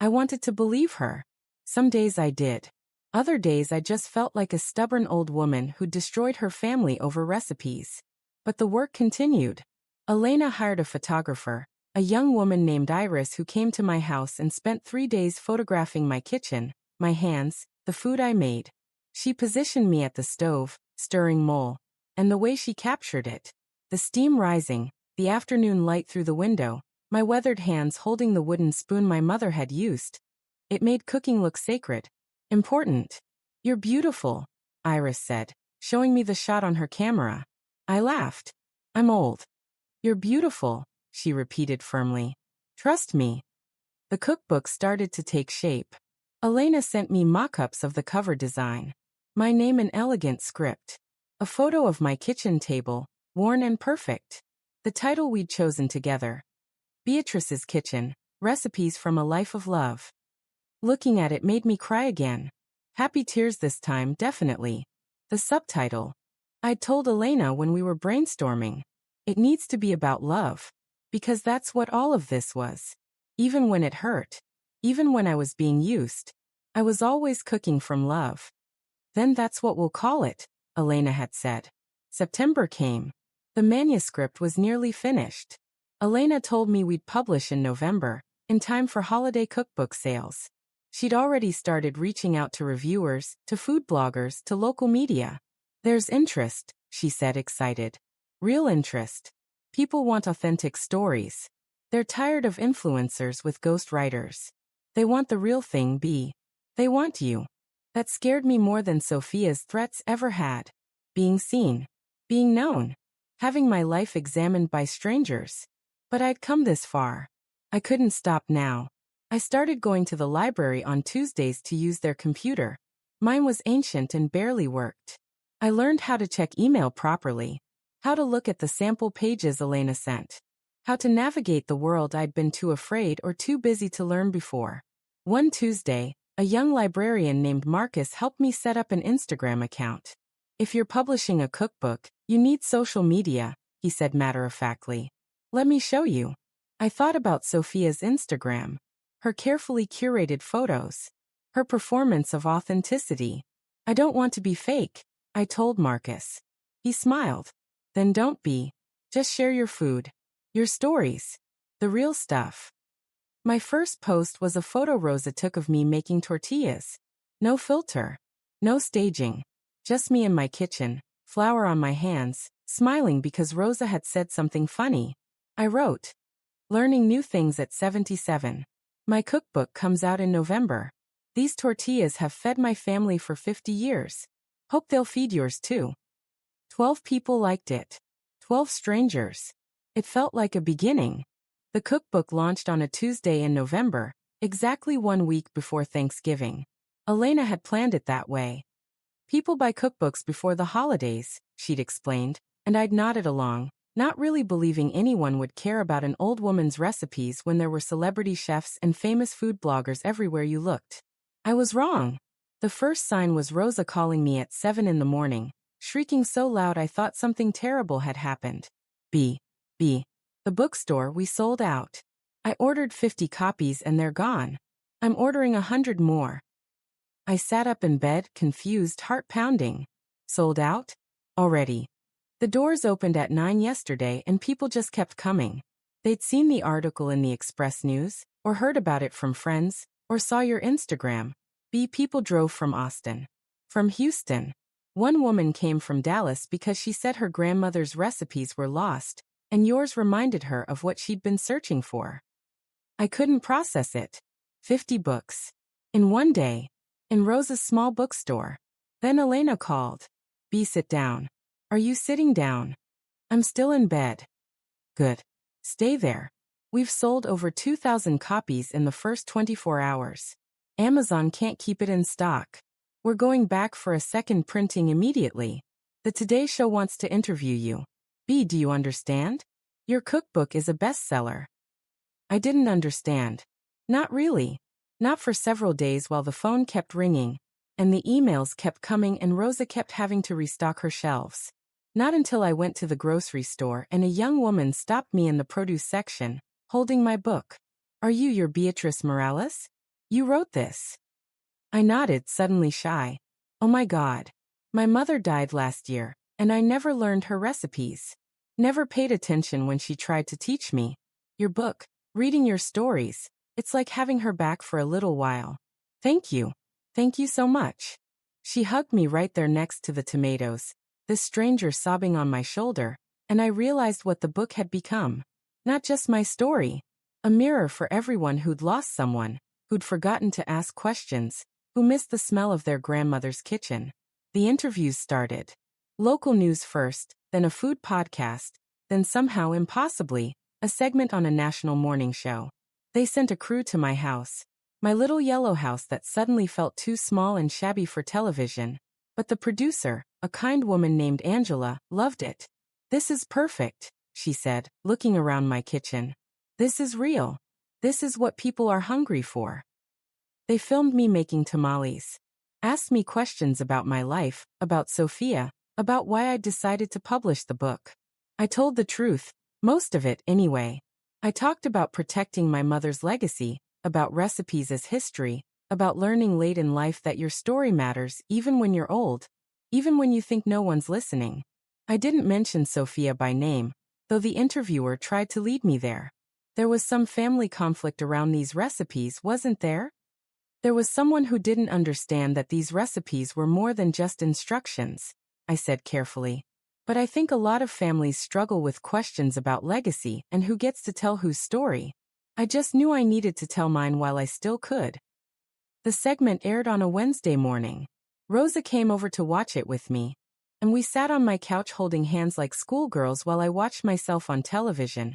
I wanted to believe her. Some days I did. Other days I just felt like a stubborn old woman who'd destroyed her family over recipes. But the work continued. Elena hired a photographer, a young woman named Iris who came to my house and spent 3 days photographing my kitchen, my hands, the food I made. She positioned me at the stove, stirring mole, and the way she captured it. The steam rising, the afternoon light through the window, my weathered hands holding the wooden spoon my mother had used. It made cooking look sacred. Important. You're beautiful, Iris said, showing me the shot on her camera. I laughed. I'm old. You're beautiful, she repeated firmly. Trust me. The cookbook started to take shape. Elena sent me mock-ups of the cover design. My name in elegant script. A photo of my kitchen table, worn and perfect. The title we'd chosen together. Beatrice's Kitchen, Recipes from a Life of Love. Looking at it made me cry again. Happy tears this time, definitely. The subtitle. I'd told Elena when we were brainstorming. It needs to be about love. Because that's what all of this was. Even when it hurt. Even when I was being used. I was always cooking from love. Then that's what we'll call it, Elena had said. September came. The manuscript was nearly finished. Elena told me we'd publish in November, in time for holiday cookbook sales. She'd already started reaching out to reviewers, to food bloggers, to local media. There's interest, she said, excited. Real interest. People want authentic stories. They're tired of influencers with ghost writers. They want the real thing, They want you. That scared me more than Sophia's threats ever had. Being seen. Being known. Having my life examined by strangers. But I'd come this far. I couldn't stop now. I started going to the library on Tuesdays to use their computer. Mine was ancient and barely worked. I learned how to check email properly. How to look at the sample pages Elena sent. How to navigate the world I'd been too afraid or too busy to learn before. One Tuesday, A young librarian named Marcus helped me set up an Instagram account. If you're publishing a cookbook, you need social media, he said matter-of-factly. Let me show you. I thought about Sophia's Instagram. Her carefully curated photos. Her performance of authenticity. I don't want to be fake, I told Marcus. He smiled. Then don't be. Just share your food. Your stories. The real stuff. My first post was a photo Rosa took of me making tortillas. No filter. No staging. Just me in my kitchen, flour on my hands, smiling because Rosa had said something funny. I wrote, learning new things at 77. My cookbook comes out in November. These tortillas have fed my family for 50 years. Hope they'll feed yours too. 12 people liked it. 12 strangers. It felt like a beginning. The cookbook launched on a Tuesday in November, exactly 1 week before Thanksgiving. Elena had planned it that way. People buy cookbooks before the holidays, she'd explained, and I'd nodded along, not really believing anyone would care about an old woman's recipes when there were celebrity chefs and famous food bloggers everywhere you looked. I was wrong. The first sign was Rosa calling me at 7 in the morning, shrieking so loud I thought something terrible had happened. B. The bookstore, we sold out. I ordered 50 copies and they're gone. I'm ordering 100 more. I sat up in bed, confused, heart pounding. Sold out? Already. The doors opened at 9 yesterday and people just kept coming. They'd seen the article in the Express News, or heard about it from friends, or saw your Instagram. People drove from Austin. From Houston. One woman came from Dallas because she said her grandmother's recipes were lost, and yours reminded her of what she'd been searching for. I couldn't process it. 50 books. In one day. In Rosa's small bookstore. Then Elena called. Sit down. Are you sitting down? I'm still in bed. Good. Stay there. We've sold over 2,000 copies in the first 24 hours. Amazon can't keep it in stock. We're going back for a second printing immediately. The Today Show wants to interview you. Do you understand? Your cookbook is a bestseller. I didn't understand. Not really. Not for several days while the phone kept ringing, and the emails kept coming and Rosa kept having to restock her shelves. Not until I went to the grocery store and a young woman stopped me in the produce section, holding my book. Are you your Beatrice Morales? You wrote this. I nodded, suddenly shy. Oh my God. My mother died last year, and I never learned her recipes. Never paid attention when she tried to teach me. Your book, reading your stories, it's like having her back for a little while. Thank you. Thank you so much. She hugged me right there next to the tomatoes, this stranger sobbing on my shoulder, and I realized what the book had become. Not just my story. A mirror for everyone who'd lost someone, who'd forgotten to ask questions, who missed the smell of their grandmother's kitchen. The interviews started. Local news first, then a food podcast, then somehow impossibly, a segment on a national morning show. They sent a crew to my house. My little yellow house that suddenly felt too small and shabby for television. But the producer, a kind woman named Angela, loved it. This is perfect, she said, looking around my kitchen. This is real. This is what people are hungry for. They filmed me making tamales. Asked me questions about my life, about Sophia, about why I decided to publish the book. I told the truth, most of it anyway. I talked about protecting my mother's legacy, about recipes as history, about learning late in life that your story matters even when you're old, even when you think no one's listening. I didn't mention Sophia by name, though the interviewer tried to lead me there. There was some family conflict around these recipes, wasn't there? There was someone who didn't understand that these recipes were more than just instructions, I said carefully. But I think a lot of families struggle with questions about legacy and who gets to tell whose story. I just knew I needed to tell mine while I still could. The segment aired on a Wednesday morning. Rosa came over to watch it with me, and we sat on my couch holding hands like schoolgirls while I watched myself on television,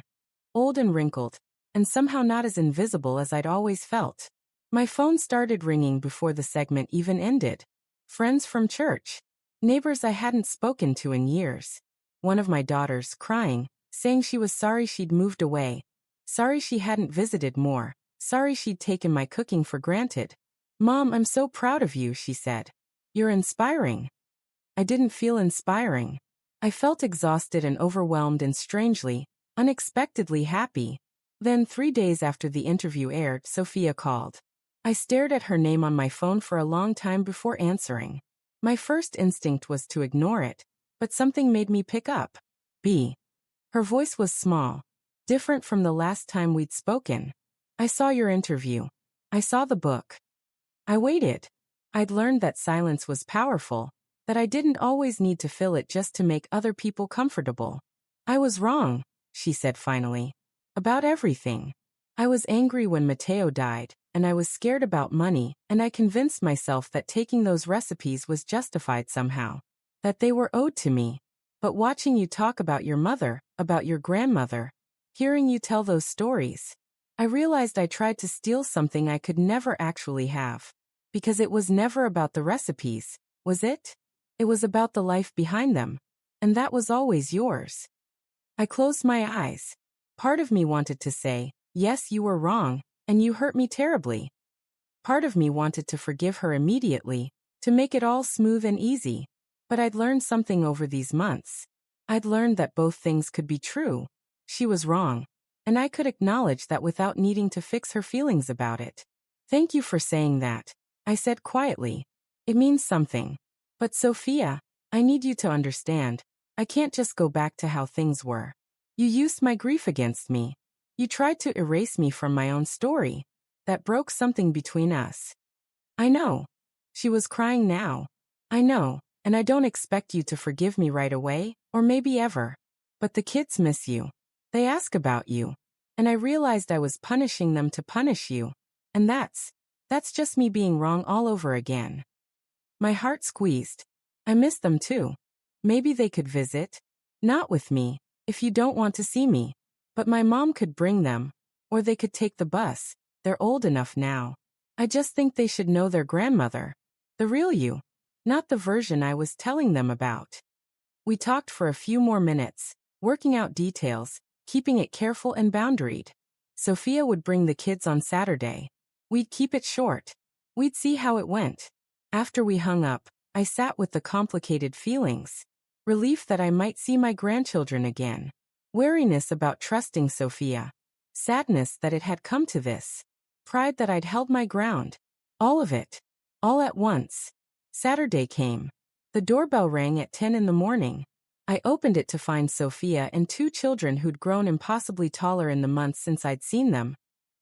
old and wrinkled, and somehow not as invisible as I'd always felt. My phone started ringing before the segment even ended. Friends from church. Neighbors I hadn't spoken to in years. One of my daughters, crying, saying she was sorry she'd moved away. Sorry she hadn't visited more. Sorry she'd taken my cooking for granted. Mom, I'm so proud of you, she said. You're inspiring. I didn't feel inspiring. I felt exhausted and overwhelmed and strangely, unexpectedly happy. Then 3 days after the interview aired, Sophia called. I stared at her name on my phone for a long time before answering. My first instinct was to ignore it, but something made me pick up. B. Her voice was small, different from the last time we'd spoken. I saw your interview. I saw the book. I waited. I'd learned that silence was powerful, that I didn't always need to fill it just to make other people comfortable. I was wrong, she said finally. About everything. I was angry when Matteo died, and I was scared about money, and I convinced myself that taking those recipes was justified somehow. That they were owed to me. But watching you talk about your mother, about your grandmother, hearing you tell those stories, I realized I tried to steal something I could never actually have. Because it was never about the recipes, was it? It was about the life behind them. And that was always yours. I closed my eyes. Part of me wanted to say, yes, you were wrong, and you hurt me terribly. Part of me wanted to forgive her immediately, to make it all smooth and easy. But I'd learned something over these months. I'd learned that both things could be true. She was wrong, and I could acknowledge that without needing to fix her feelings about it. Thank you for saying that, I said quietly. It means something. But Sophia, I need you to understand. I can't just go back to how things were. You used my grief against me. You tried to erase me from my own story. That broke something between us. I know. She was crying now. I know. And I don't expect you to forgive me right away, or maybe ever. But the kids miss you. They ask about you. And I realized I was punishing them to punish you. And that's just me being wrong all over again. My heart squeezed. I miss them too. Maybe they could visit. Not with me, if you don't want to see me. But my mom could bring them. Or they could take the bus. They're old enough now. I just think they should know their grandmother. The real you. Not the version I was telling them about. We talked for a few more minutes, working out details, keeping it careful and boundaried. Sophia would bring the kids on Saturday. We'd keep it short. We'd see how it went. After we hung up, I sat with the complicated feelings. Relief that I might see my grandchildren again. Wariness about trusting Sophia. Sadness that it had come to this. Pride that I'd held my ground. All of it. All at once. Saturday came. The doorbell rang at 10 in the morning. I opened it to find Sophia and 2 children who'd grown impossibly taller in the months since I'd seen them.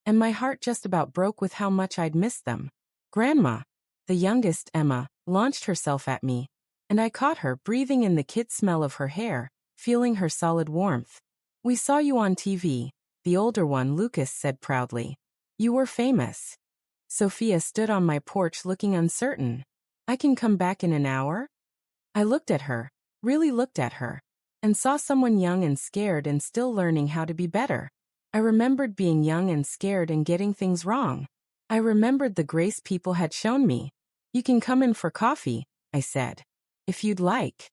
And my heart just about broke with how much I'd missed them. Grandma, the youngest, Emma, launched herself at me, and I caught her breathing in the kid smell of her hair, feeling her solid warmth. We saw you on TV, the older one, Lucas, said proudly. You were famous. Sophia stood on my porch looking uncertain. I can come back in an hour? I looked at her, really looked at her, and saw someone young and scared and still learning how to be better. I remembered being young and scared and getting things wrong. I remembered the grace people had shown me. You can come in for coffee, I said. If you'd like.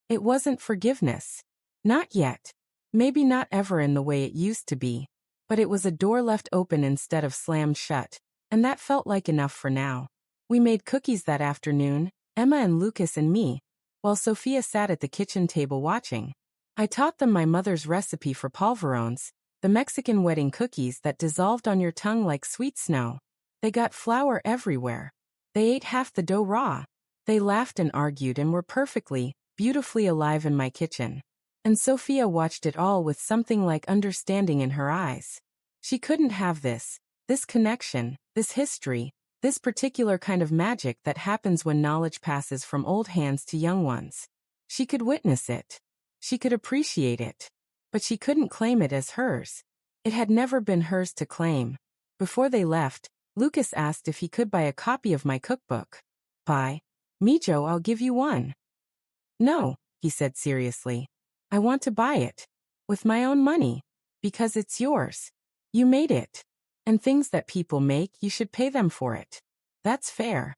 It wasn't forgiveness. Not yet. Maybe not ever in the way it used to be. But it was a door left open instead of slammed shut, and that felt like enough for now. We made cookies that afternoon, Emma and Lucas and me, while Sophia sat at the kitchen table watching. I taught them my mother's recipe for polvorones, the Mexican wedding cookies that dissolved on your tongue like sweet snow. They got flour everywhere. They ate half the dough raw. They laughed and argued and were perfectly, beautifully alive in my kitchen. And Sophia watched it all with something like understanding in her eyes. She couldn't have this connection, this history, this particular kind of magic that happens when knowledge passes from old hands to young ones. She could witness it. She could appreciate it. But she couldn't claim it as hers. It had never been hers to claim. Before they left, Lucas asked if he could buy a copy of my cookbook. Buy? Me, Joe, I'll give you one. No, he said seriously. I want to buy it. With my own money. Because it's yours. You made it. And things that people make, you should pay them for it. That's fair.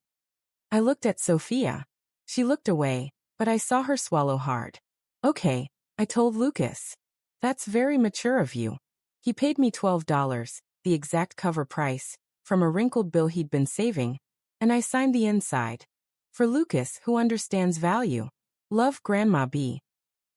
I looked at Sophia. She looked away, but I saw her swallow hard. Okay, I told Lucas. That's very mature of you. He paid me $12, the exact cover price, from a wrinkled bill he'd been saving, and I signed the inside. For Lucas, who understands value. Love, Grandma B.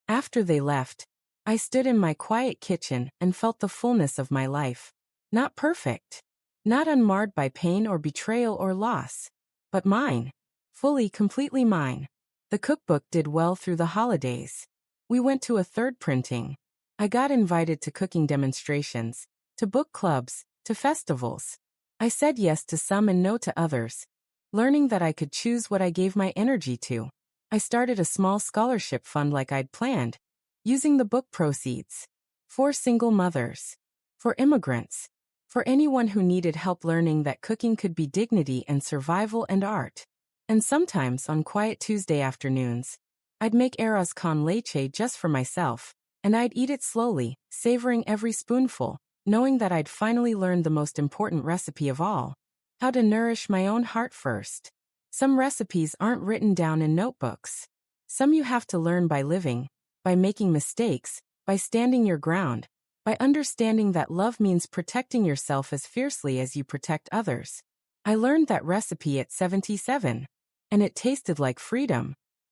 After they left, I stood in my quiet kitchen and felt the fullness of my life. Not perfect. Not unmarred by pain or betrayal or loss. But mine. Fully, completely mine. The cookbook did well through the holidays. We went to a third printing. I got invited to cooking demonstrations, to book clubs, to festivals. I said yes to some and no to others, learning that I could choose what I gave my energy to. I started a small scholarship fund like I'd planned, using the book proceeds. For single mothers. For immigrants. For anyone who needed help learning that cooking could be dignity and survival and art. And sometimes, on quiet Tuesday afternoons, I'd make arroz con leche just for myself, and I'd eat it slowly, savoring every spoonful, knowing that I'd finally learned the most important recipe of all: how to nourish my own heart first. Some recipes aren't written down in notebooks. Some you have to learn by living, by making mistakes, by standing your ground, by understanding that love means protecting yourself as fiercely as you protect others. I learned that recipe at 77. And it tasted like freedom.